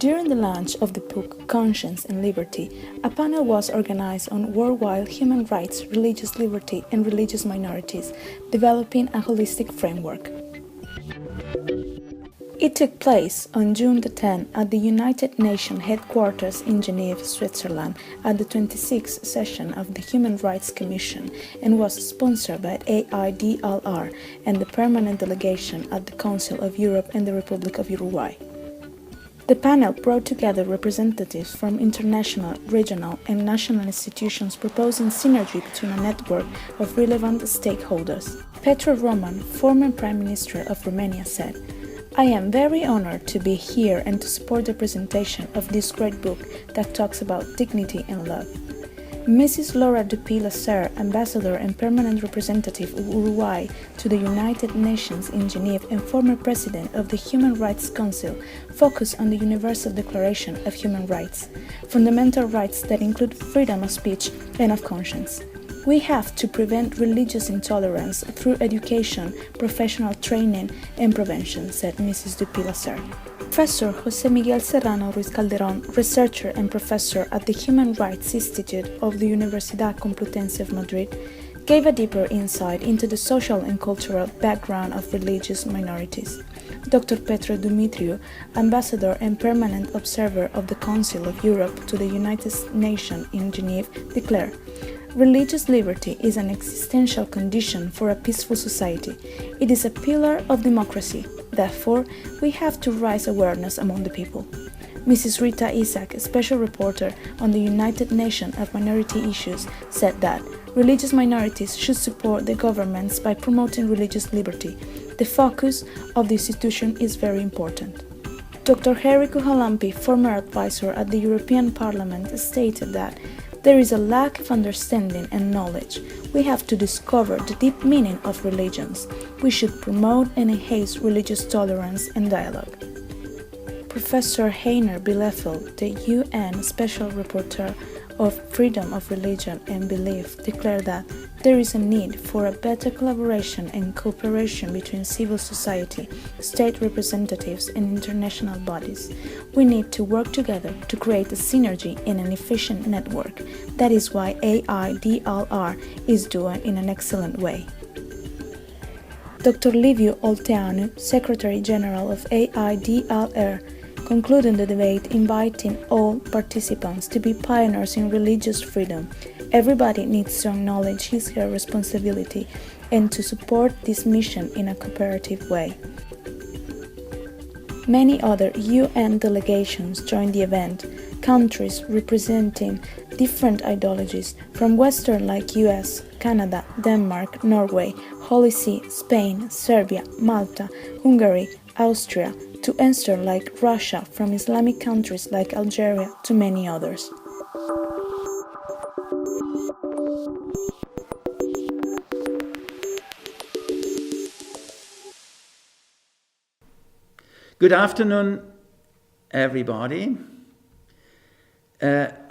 During the launch of the book Conscience and Liberty, a panel was organized on worldwide human rights, religious liberty, and religious minorities, developing a holistic framework. It took place on June 10 at the United Nations headquarters in Geneva, Switzerland, at the 26th session of the Human Rights Commission and was sponsored by AIDLR and the permanent delegation at the Council of Europe and the Republic of Uruguay. The panel brought together representatives from international, regional, and national institutions proposing synergy between a network of relevant stakeholders. Petru Roman, former Prime Minister of Romania, said, "I am very honored to be here and to support the presentation of this great book that talks about dignity and love." Mrs. Laura Dupuy-Lasserre, Ambassador and Permanent Representative of Uruguay to the United Nations in Geneva and former President of the Human Rights Council, focused on the Universal Declaration of Human Rights, fundamental rights that include freedom of speech and of conscience. "We have to prevent religious intolerance through education, professional training, and prevention," said Mrs. Dupuy-Lasserre. Professor José Miguel Serrano Ruiz Calderón, researcher and professor at the Human Rights Institute of the Universidad Complutense of Madrid, gave a deeper insight into the social and cultural background of religious minorities. Dr. Petru Dumitriu, Ambassador and Permanent Observer of the Council of Europe to the United Nations in Geneva, declared, "Religious liberty is an existential condition for a peaceful society. It is a pillar of democracy. Therefore, we have to raise awareness among the people." Mrs. Rita Isaac, Special Reporter on the United Nations of Minority Issues, said that religious minorities should support the governments by promoting religious liberty. The focus of the institution is very important. Dr. Harry Kuhalampi, former advisor at the European Parliament, stated that there is a lack of understanding and knowledge. We have to discover the deep meaning of religions. We should promote and enhance religious tolerance and dialogue. Professor Heiner Bielefeld, the UN Special Rapporteur of Freedom of Religion and Belief, declared that there is a need for a better collaboration and cooperation between civil society, state representatives, and international bodies. We need to work together to create a synergy and an efficient network. That is why AIDLR is doing in an excellent way. Dr. Livio Olteanu, Secretary General of AIDLR, concluded the debate inviting all participants to be pioneers in religious freedom. Everybody needs to acknowledge his or her responsibility and to support this mission in a cooperative way. Many other UN delegations joined the event, countries representing different ideologies, from Western like US, Canada, Denmark, Norway, Holy See, Spain, Serbia, Malta, Hungary, Austria, to Eastern like Russia, from Islamic countries like Algeria, to many others. Good afternoon, everybody.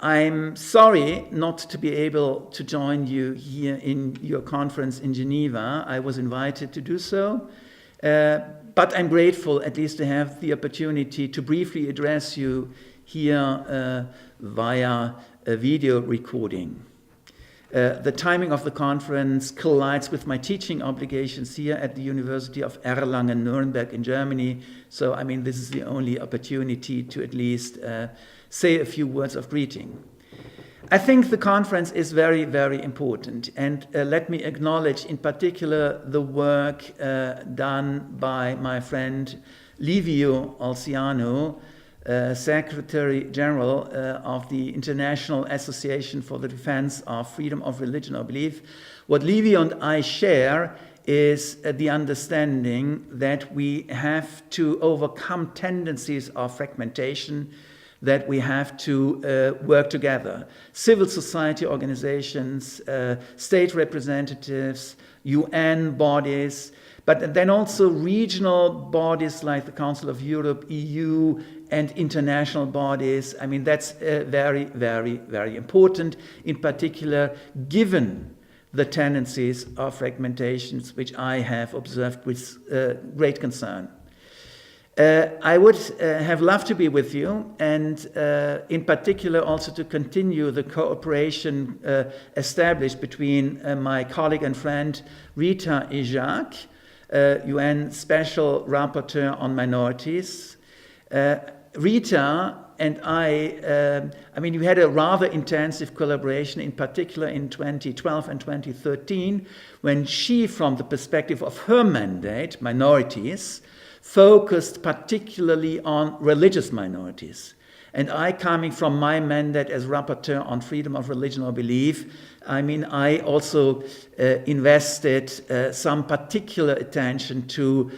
I'm sorry not to be able to join you here in your conference in Geneva. I was invited to do so, but I'm grateful at least to have the opportunity to briefly address you here via a video recording. The timing of the conference collides with my teaching obligations here at the University of Erlangen-Nuremberg in Germany. So, this is the only opportunity to at least say a few words of greeting. I think the conference is very, very important. And let me acknowledge in particular the work done by my friend Livio Olteanu, Secretary General of the International Association for the Defense of Freedom of Religion or Belief. What Livio and I share is the understanding that we have to overcome tendencies of fragmentation, that we have to work together. Civil society organizations, state representatives, UN bodies, but then also regional bodies like the Council of Europe, EU, and international bodies. That's very, very, very important, in particular, given the tendencies of fragmentations which I have observed with great concern. I would have loved to be with you, and in particular also to continue the cooperation established between my colleague and friend Rita Ijak, UN Special Rapporteur on Minorities. Rita and I mean, we had a rather intensive collaboration, in particular in 2012 and 2013, when she, from the perspective of her mandate, minorities, focused particularly on religious minorities. And I, coming from my mandate as rapporteur on freedom of religion or belief, I mean, I also invested some particular attention to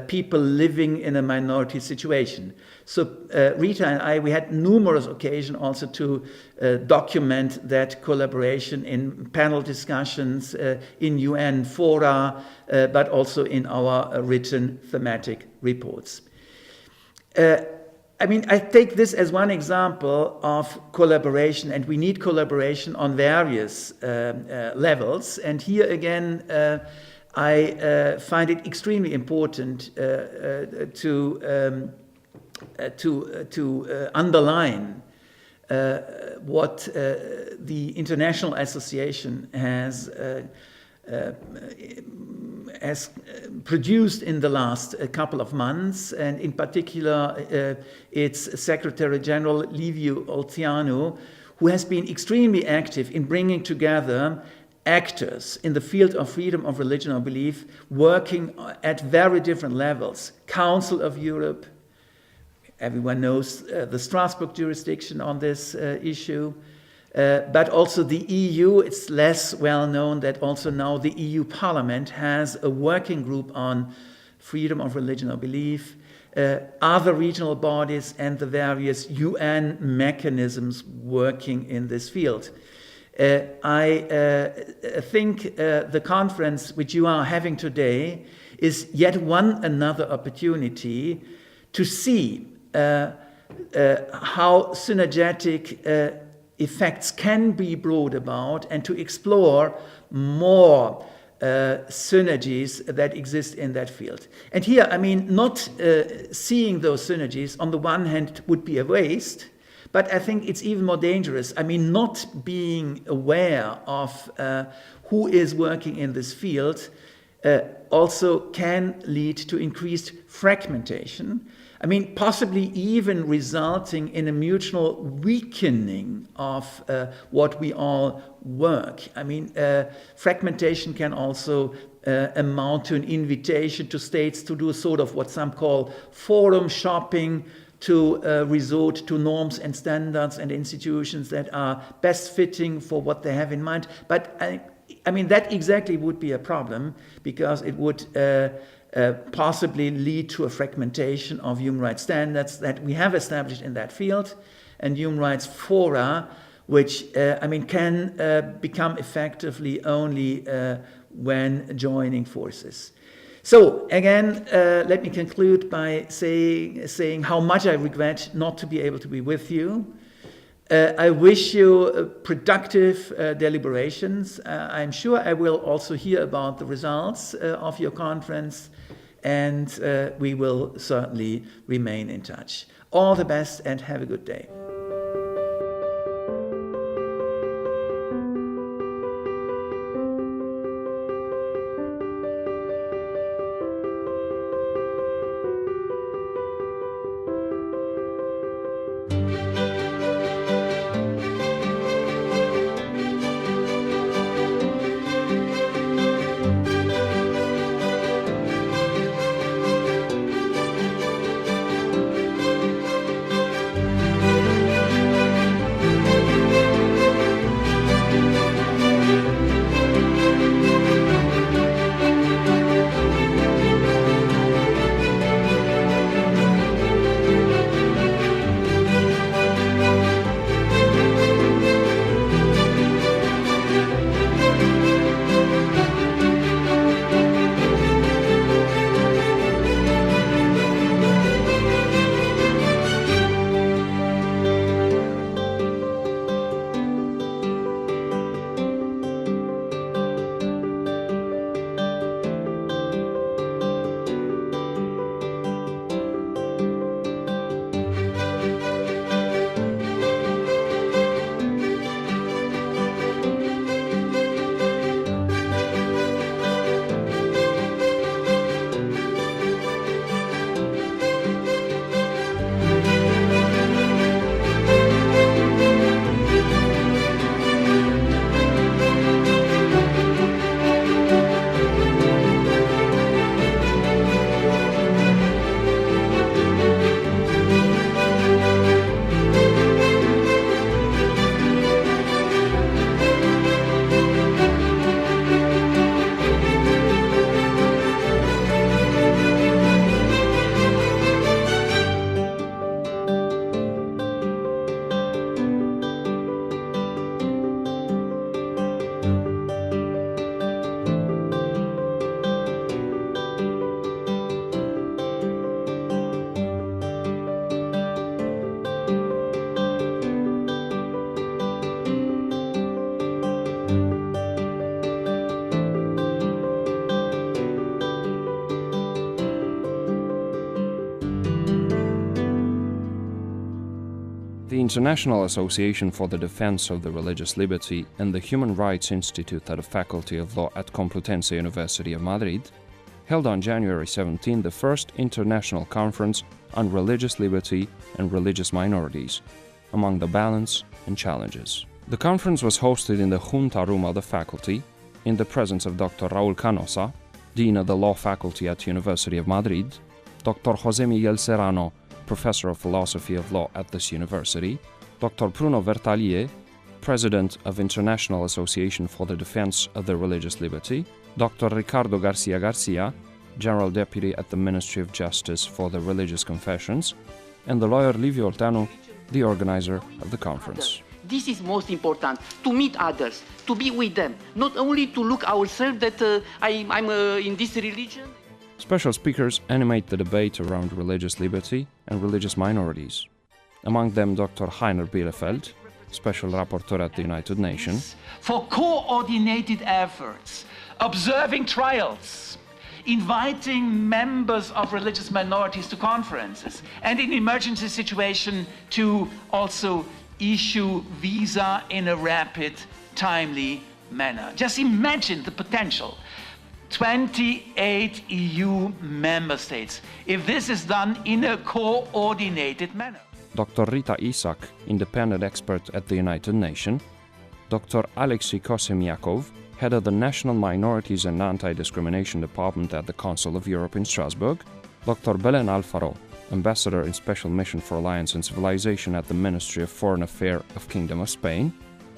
people living in a minority situation. So Rita and I, we had numerous occasions also to document that collaboration in panel discussions, in UN fora, but also in our written thematic reports. I mean, I take this as one example of collaboration, and we need collaboration on various levels. And here again, I find it extremely important to underline what the International Association has produced in the last couple of months, and in particular its Secretary General Liviu Olteanu, who has been extremely active in bringing together actors in the field of freedom of religion or belief, working at very different levels. Council of Europe, everyone knows the Strasbourg jurisdiction on this issue, but also the EU. It's less well known that also now the EU Parliament has a working group on freedom of religion or belief, other regional bodies, and the various UN mechanisms working in this field. I think the conference which you are having today is yet another opportunity to see how synergetic effects can be brought about, and to explore more synergies that exist in that field. And here, I mean, not seeing those synergies on the one hand would be a waste, but I think it's even more dangerous. I mean, not being aware of who is working in this field also can lead to increased fragmentation. I mean, possibly even resulting in a mutual weakening of what we all work. I mean, fragmentation can also amount to an invitation to states to do sort of what some call forum shopping, to resort to norms and standards and institutions that are best fitting for what they have in mind. But I mean, that exactly would be a problem, because it would possibly lead to a fragmentation of human rights standards that we have established in that field, and human rights fora, which I mean, can become effectively only when joining forces. So again, let me conclude by saying how much I regret not to be able to be with you. I wish you productive deliberations. I'm sure I will also hear about the results of your conference, and we will certainly remain in touch. All the best and have a good day. International Association for the Defense of the Religious Liberty and the Human Rights Institute at the Faculty of Law at Complutense University of Madrid held on January 17 the first international conference on religious liberty and religious minorities, among the balance and challenges. The conference was hosted in the Junta Room of the faculty, in the presence of Dr. Raúl Canosa, Dean of the Law Faculty at University of Madrid, Dr. José Miguel Serrano, Professor of Philosophy of Law at this university, Dr. Bruno Vertalier, President of International Association for the Defense of the Religious Liberty, Dr. Ricardo Garcia Garcia, General Deputy at the Ministry of Justice for the Religious Confessions, and the lawyer Livio Oltanu, the organizer of the conference. This is most important, to meet others, to be with them, not only to look ourselves that I'm in this religion. Special speakers animate the debate around religious liberty and religious minorities. Among them Dr. Heiner Bielefeld, Special Rapporteur at the United Nations, for coordinated efforts, observing trials, inviting members of religious minorities to conferences, and in emergency situation to also issue visa in a rapid, timely manner. Just imagine the potential. 28 EU member states, if this is done in a coordinated manner. Dr. Rita Isak, independent expert at the United Nations, Dr. Alexei Kosemiakov, head of the National Minorities and Anti-Discrimination Department at the Council of Europe in Strasbourg, Dr. Belen Alfaro, Ambassador in Special Mission for Alliance and Civilization at the Ministry of Foreign Affairs of Kingdom of Spain,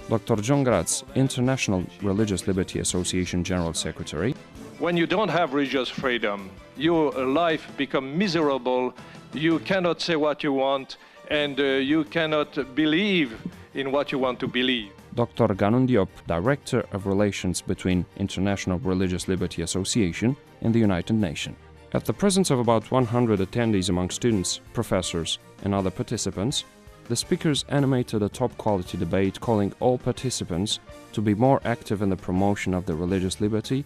Dr. John Graz, International Religious Liberty Association General Secretary. When you don't have religious freedom, your life becomes miserable, you cannot say what you want, and you cannot believe in what you want to believe. Dr. Ganun Diop, Director of Relations between International Religious Liberty Association and the United Nations. At the presence of about 100 attendees among students, professors, and other participants, the speakers animated a top-quality debate calling all participants to be more active in the promotion of the religious liberty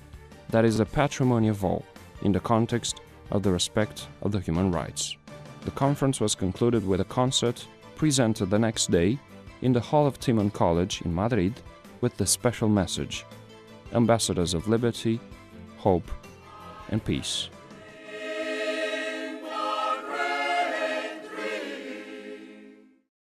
that is a patrimony of all, in the context of the respect of the human rights. The conference was concluded with a concert presented the next day in the Hall of Timon College in Madrid with the special message, Ambassadors of Liberty, Hope and Peace.